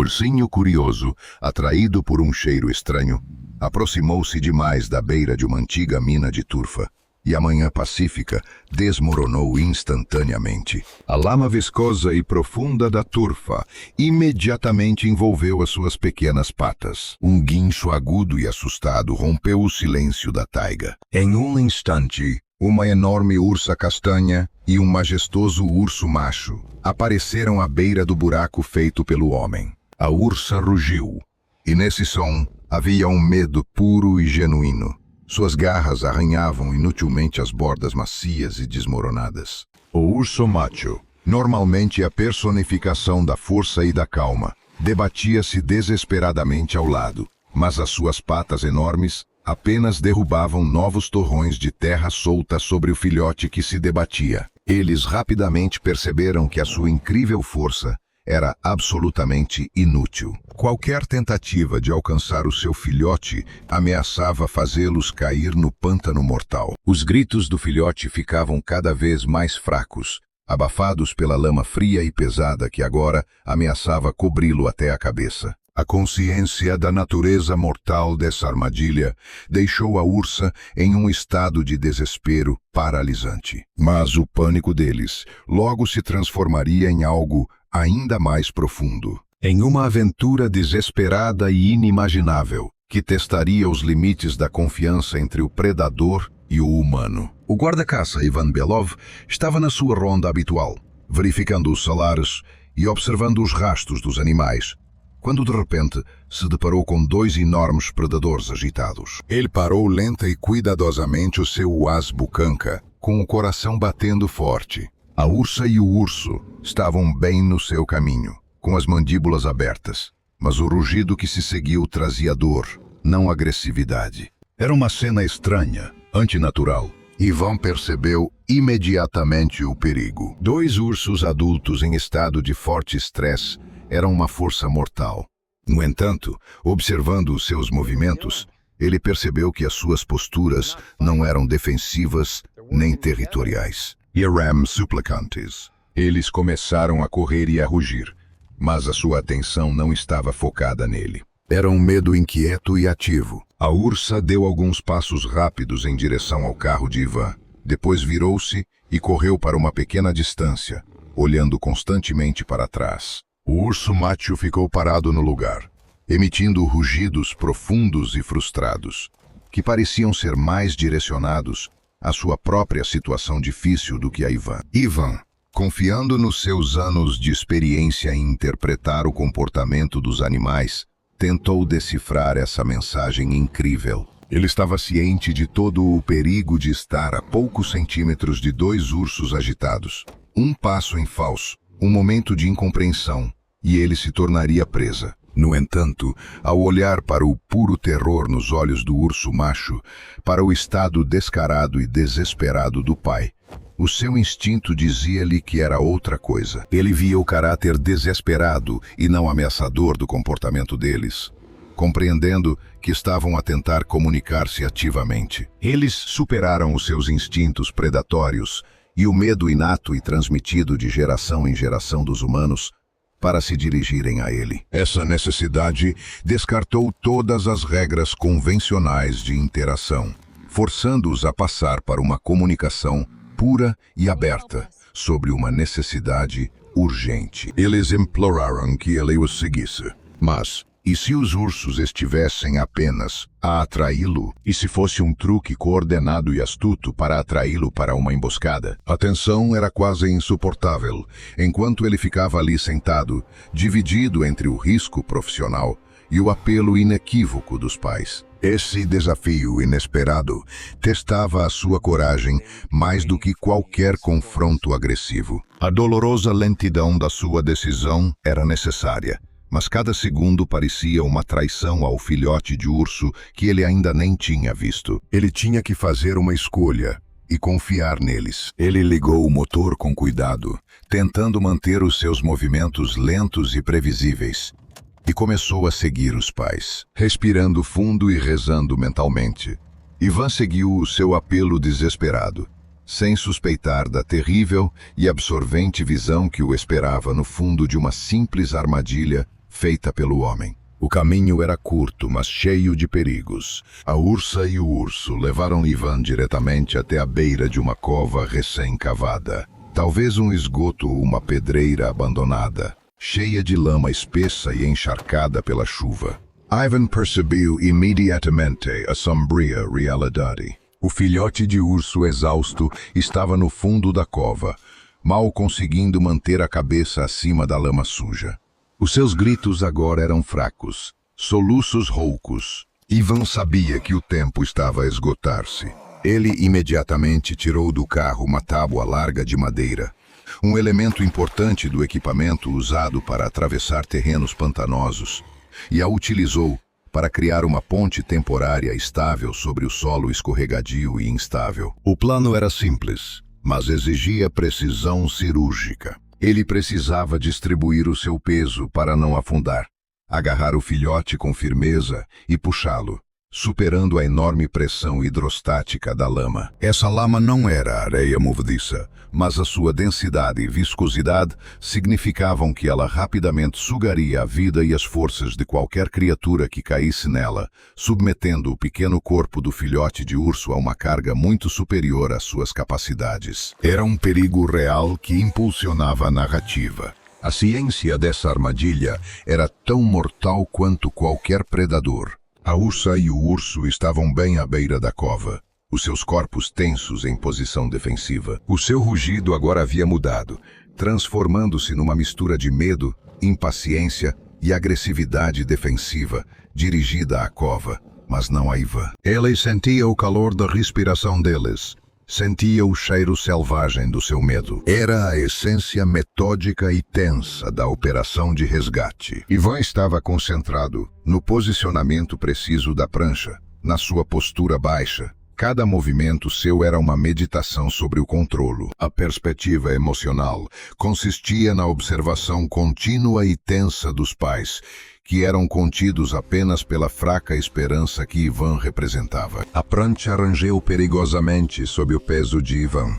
ursinho curioso, atraído por um cheiro estranho, aproximou-se demais da beira de uma antiga mina de turfa, e a manhã pacífica desmoronou instantaneamente. A lama viscosa e profunda da turfa imediatamente envolveu as suas pequenas patas. Um guincho agudo e assustado rompeu o silêncio da taiga. Em um instante, uma enorme ursa castanha e um majestoso urso macho apareceram à beira do buraco feito pelo homem. A ursa rugiu, e nesse som havia um medo puro e genuíno. Suas garras arranhavam inutilmente as bordas macias e desmoronadas. O urso macho, normalmente a personificação da força e da calma, debatia-se desesperadamente ao lado, mas as suas patas enormes apenas derrubavam novos torrões de terra solta sobre o filhote que se debatia. Eles rapidamente perceberam que a sua incrível força era absolutamente inútil. Qualquer tentativa de alcançar o seu filhote ameaçava fazê-los cair no pântano mortal. Os gritos do filhote ficavam cada vez mais fracos, abafados pela lama fria e pesada que agora ameaçava cobri-lo até a cabeça. A consciência da natureza mortal dessa armadilha deixou a ursa em um estado de desespero paralisante. Mas o pânico deles logo se transformaria em algo ainda mais profundo, em uma aventura desesperada e inimaginável, que testaria os limites da confiança entre o predador e o humano. O guarda-caça Ivan Belov estava na sua ronda habitual, verificando os salares e observando os rastros dos animais, quando de repente se deparou com dois enormes predadores agitados. Ele parou lenta e cuidadosamente o seu uaz bucanca, com o coração batendo forte. A ursa e o urso estavam bem no seu caminho, com as mandíbulas abertas, mas o rugido que se seguiu trazia dor, não agressividade. Era uma cena estranha, antinatural. Ivan percebeu imediatamente o perigo. Dois ursos adultos em estado de forte estresse eram uma força mortal. No entanto, observando os seus movimentos, ele percebeu que as suas posturas não eram defensivas nem territoriais. Iram suplicantes. Eles começaram a correr e a rugir, mas a sua atenção não estava focada nele. Era um medo inquieto e ativo. A ursa deu alguns passos rápidos em direção ao carro de Ivan. Depois virou-se e correu para uma pequena distância, olhando constantemente para trás. O urso macho ficou parado no lugar, emitindo rugidos profundos e frustrados, que pareciam ser mais direcionados à sua própria situação difícil do que a Ivan. Ivan, confiando nos seus anos de experiência em interpretar o comportamento dos animais, tentou decifrar essa mensagem incrível. Ele estava ciente de todo o perigo de estar a poucos centímetros de dois ursos agitados. Um passo em falso, um momento de incompreensão, e ele se tornaria presa. No entanto, ao olhar para o puro terror nos olhos do urso macho, para o estado descarado e desesperado do pai, o seu instinto dizia-lhe que era outra coisa. Ele via o caráter desesperado e não ameaçador do comportamento deles, compreendendo que estavam a tentar comunicar-se ativamente. Eles superaram os seus instintos predatórios e o medo inato e transmitido de geração em geração dos humanos para se dirigirem a ele. Essa necessidade descartou todas as regras convencionais de interação, forçando-os a passar para uma comunicação pura e aberta sobre uma necessidade urgente. Eles imploraram que ele os seguisse. Mas, e se os ursos estivessem apenas a atraí-lo? E se fosse um truque coordenado e astuto para atraí-lo para uma emboscada? A tensão era quase insuportável, enquanto ele ficava ali sentado, dividido entre o risco profissional e o apelo inequívoco dos pais. Esse desafio inesperado testava a sua coragem mais do que qualquer confronto agressivo. A dolorosa lentidão da sua decisão era necessária, mas cada segundo parecia uma traição ao filhote de urso que ele ainda nem tinha visto. Ele tinha que fazer uma escolha e confiar neles. Ele ligou o motor com cuidado, tentando manter os seus movimentos lentos e previsíveis, e começou a seguir os pais, respirando fundo e rezando mentalmente. Ivan seguiu o seu apelo desesperado, sem suspeitar da terrível e absorvente visão que o esperava no fundo de uma simples armadilha feita pelo homem. O caminho era curto, mas cheio de perigos. A ursa e o urso levaram Ivan diretamente até a beira de uma cova recém-cavada. Talvez um esgoto ou uma pedreira abandonada, cheia de lama espessa e encharcada pela chuva. Ivan percebeu imediatamente a sombria realidade. O filhote de urso exausto estava no fundo da cova, mal conseguindo manter a cabeça acima da lama suja. Os seus gritos agora eram fracos, soluços roucos. Ivan sabia que o tempo estava a esgotar-se. Ele imediatamente tirou do carro uma tábua larga de madeira, um elemento importante do equipamento usado para atravessar terrenos pantanosos, e a utilizou para criar uma ponte temporária estável sobre o solo escorregadio e instável. O plano era simples, mas exigia precisão cirúrgica. Ele precisava distribuir o seu peso para não afundar, agarrar o filhote com firmeza e puxá-lo, superando a enorme pressão hidrostática da lama. Essa lama não era areia movediça, mas a sua densidade e viscosidade significavam que ela rapidamente sugaria a vida e as forças de qualquer criatura que caísse nela, submetendo o pequeno corpo do filhote de urso a uma carga muito superior às suas capacidades. Era um perigo real que impulsionava a narrativa. A ciência dessa armadilha era tão mortal quanto qualquer predador. A ursa e o urso estavam bem à beira da cova, os seus corpos tensos em posição defensiva. O seu rugido agora havia mudado, transformando-se numa mistura de medo, impaciência e agressividade defensiva, dirigida à cova, mas não a Ivan. Ele sentia o calor da respiração deles. Sentia o cheiro selvagem do seu medo. Era a essência metódica e tensa da operação de resgate. Ivan estava concentrado no posicionamento preciso da prancha, na sua postura baixa. Cada movimento seu era uma meditação sobre o controlo. A perspectiva emocional consistia na observação contínua e tensa dos pais, que eram contidos apenas pela fraca esperança que Ivan representava. A prancha rangeu perigosamente sob o peso de Ivan,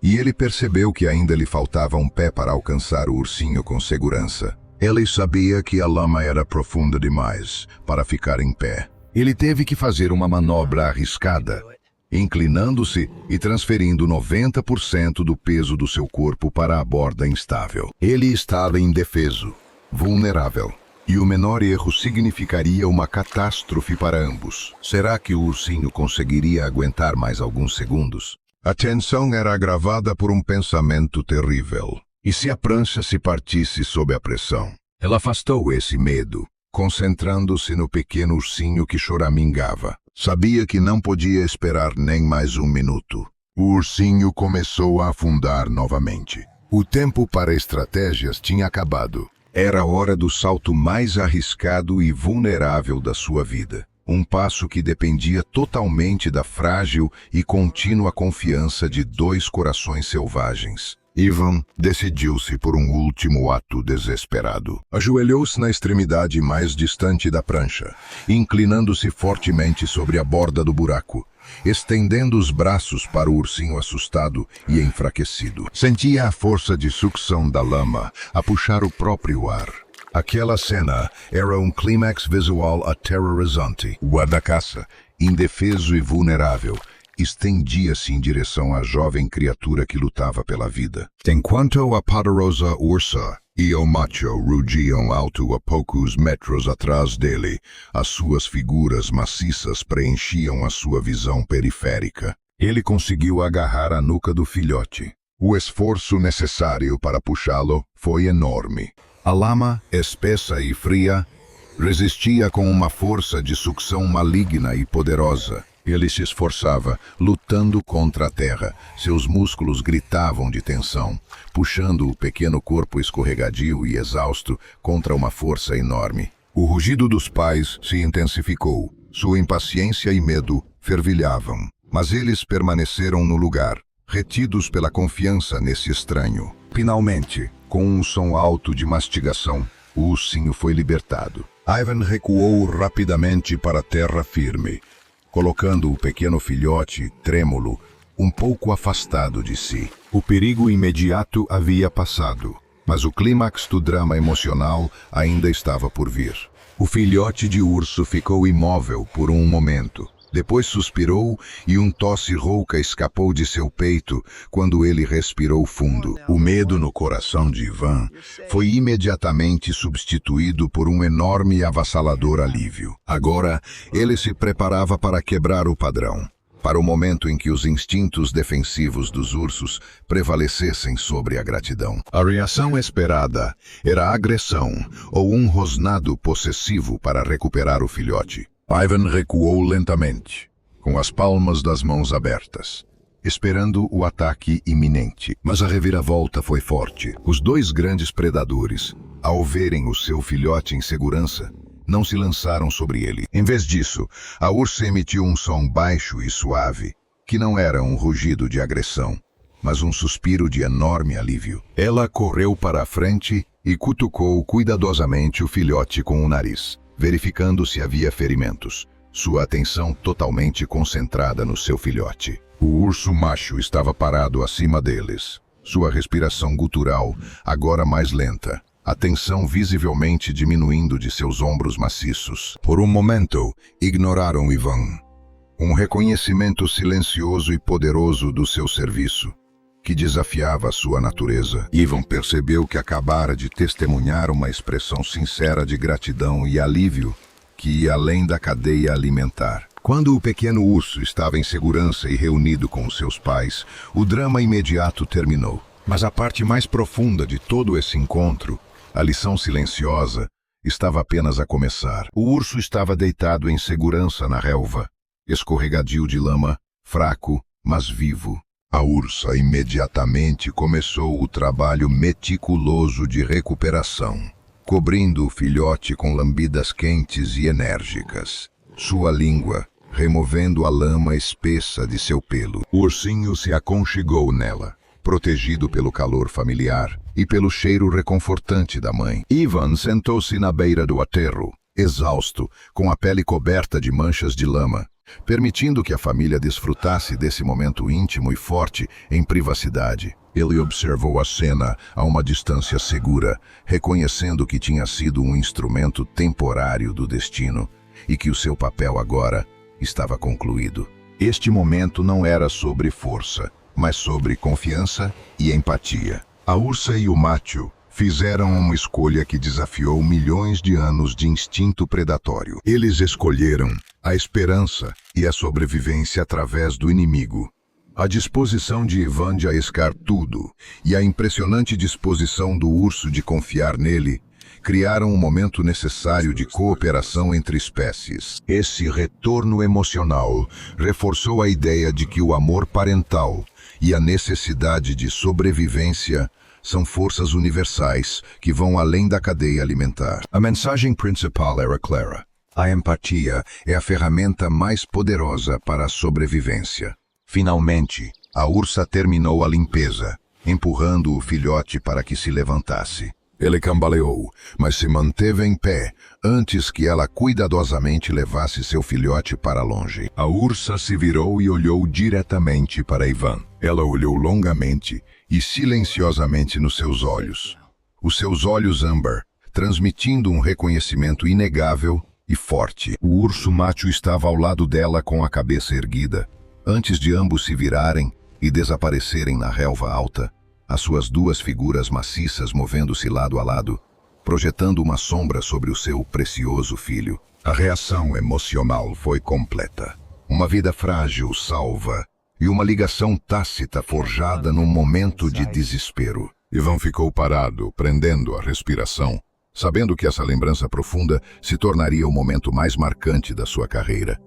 e ele percebeu que ainda lhe faltava um pé para alcançar o ursinho com segurança. Ele sabia que a lama era profunda demais para ficar em pé. Ele teve que fazer uma manobra arriscada, inclinando-se e transferindo 90% do peso do seu corpo para a borda instável. Ele estava indefeso, vulnerável. E o menor erro significaria uma catástrofe para ambos. Será que o ursinho conseguiria aguentar mais alguns segundos? A tensão era agravada por um pensamento terrível. E se a prancha se partisse sob a pressão? Ela afastou esse medo, concentrando-se no pequeno ursinho que choramingava. Sabia que não podia esperar nem mais um minuto. O ursinho começou a afundar novamente. O tempo para estratégias tinha acabado. Era a hora do salto mais arriscado e vulnerável da sua vida. Um passo que dependia totalmente da frágil e contínua confiança de dois corações selvagens. Ivan decidiu-se por um último ato desesperado. Ajoelhou-se na extremidade mais distante da prancha, inclinando-se fortemente sobre a borda do buraco, estendendo os braços para o ursinho assustado e enfraquecido. Sentia a força de sucção da lama a puxar o próprio ar. Aquela cena era um clímax visual aterrorizante. O guarda-caça, indefeso e vulnerável, estendia-se em direção à jovem criatura que lutava pela vida. Enquanto a poderosa ursa e o macho rugiam alto a poucos metros atrás dele, as suas figuras maciças preenchiam a sua visão periférica. Ele conseguiu agarrar a nuca do filhote. O esforço necessário para puxá-lo foi enorme. A lama, espessa e fria, resistia com uma força de sucção maligna e poderosa. Ele se esforçava, lutando contra a terra. Seus músculos gritavam de tensão, puxando o pequeno corpo escorregadio e exausto contra uma força enorme. O rugido dos pais se intensificou. Sua impaciência e medo fervilhavam. Mas eles permaneceram no lugar, retidos pela confiança nesse estranho. Finalmente, com um som alto de mastigação, o ursinho foi libertado. Ivan recuou rapidamente para a terra firme, colocando o pequeno filhote, trêmulo, um pouco afastado de si. O perigo imediato havia passado. Mas o clímax do drama emocional ainda estava por vir. O filhote de urso ficou imóvel por um momento. Depois suspirou e um tosse rouca escapou de seu peito quando ele respirou fundo. O medo no coração de Ivan foi imediatamente substituído por um enorme e avassalador alívio. Agora, ele se preparava para quebrar o padrão, para o momento em que os instintos defensivos dos ursos prevalecessem sobre a gratidão. A reação esperada era agressão ou um rosnado possessivo para recuperar o filhote. Ivan recuou lentamente, com as palmas das mãos abertas, esperando o ataque iminente. Mas a reviravolta foi forte. Os dois grandes predadores, ao verem o seu filhote em segurança, não se lançaram sobre ele. Em vez disso, a ursa emitiu um som baixo e suave, que não era um rugido de agressão, mas um suspiro de enorme alívio. Ela correu para a frente e cutucou cuidadosamente o filhote com o nariz, verificando se havia ferimentos, sua atenção totalmente concentrada no seu filhote. O urso macho estava parado acima deles, sua respiração gutural agora mais lenta, a tensão visivelmente diminuindo de seus ombros maciços. Por um momento, ignoraram Ivan. Um reconhecimento silencioso e poderoso do seu serviço, que desafiava a sua natureza. Ivan percebeu que acabara de testemunhar uma expressão sincera de gratidão e alívio que ia além da cadeia alimentar. Quando o pequeno urso estava em segurança e reunido com os seus pais, o drama imediato terminou. Mas a parte mais profunda de todo esse encontro, a lição silenciosa, estava apenas a começar. O urso estava deitado em segurança na relva, escorregadio de lama, fraco, mas vivo. A ursa imediatamente começou o trabalho meticuloso de recuperação, cobrindo o filhote com lambidas quentes e enérgicas. Sua língua removendo a lama espessa de seu pelo. O ursinho se aconchegou nela, protegido pelo calor familiar e pelo cheiro reconfortante da mãe. Ivan sentou-se na beira do aterro, exausto, com a pele coberta de manchas de lama, permitindo que a família desfrutasse desse momento íntimo e forte em privacidade. Ele observou a cena a uma distância segura, reconhecendo que tinha sido um instrumento temporário do destino e que o seu papel agora estava concluído. Este momento não era sobre força, mas sobre confiança e empatia. A ursa e o macho fizeram uma escolha que desafiou milhões de anos de instinto predatório. Eles escolheram a esperança e a sobrevivência através do inimigo. A disposição de Ivan de arriscar tudo e a impressionante disposição do urso de confiar nele criaram um momento necessário de cooperação entre espécies. Esse retorno emocional reforçou a ideia de que o amor parental e a necessidade de sobrevivência são forças universais que vão além da cadeia alimentar. A mensagem principal era clara. A empatia é a ferramenta mais poderosa para a sobrevivência. Finalmente, a ursa terminou a limpeza, empurrando o filhote para que se levantasse. Ele cambaleou, mas se manteve em pé antes que ela cuidadosamente levasse seu filhote para longe. A ursa se virou e olhou diretamente para Ivan. Ela olhou longamente e silenciosamente nos seus olhos. Os seus olhos âmbar, transmitindo um reconhecimento inegável e forte. O urso macho estava ao lado dela com a cabeça erguida. Antes de ambos se virarem e desaparecerem na relva alta, as suas duas figuras maciças movendo-se lado a lado, projetando uma sombra sobre o seu precioso filho. A reação emocional foi completa. Uma vida frágil salva e uma ligação tácita forjada num momento de desespero. Ivan ficou parado, prendendo a respiração, sabendo que essa lembrança profunda se tornaria o momento mais marcante da sua carreira.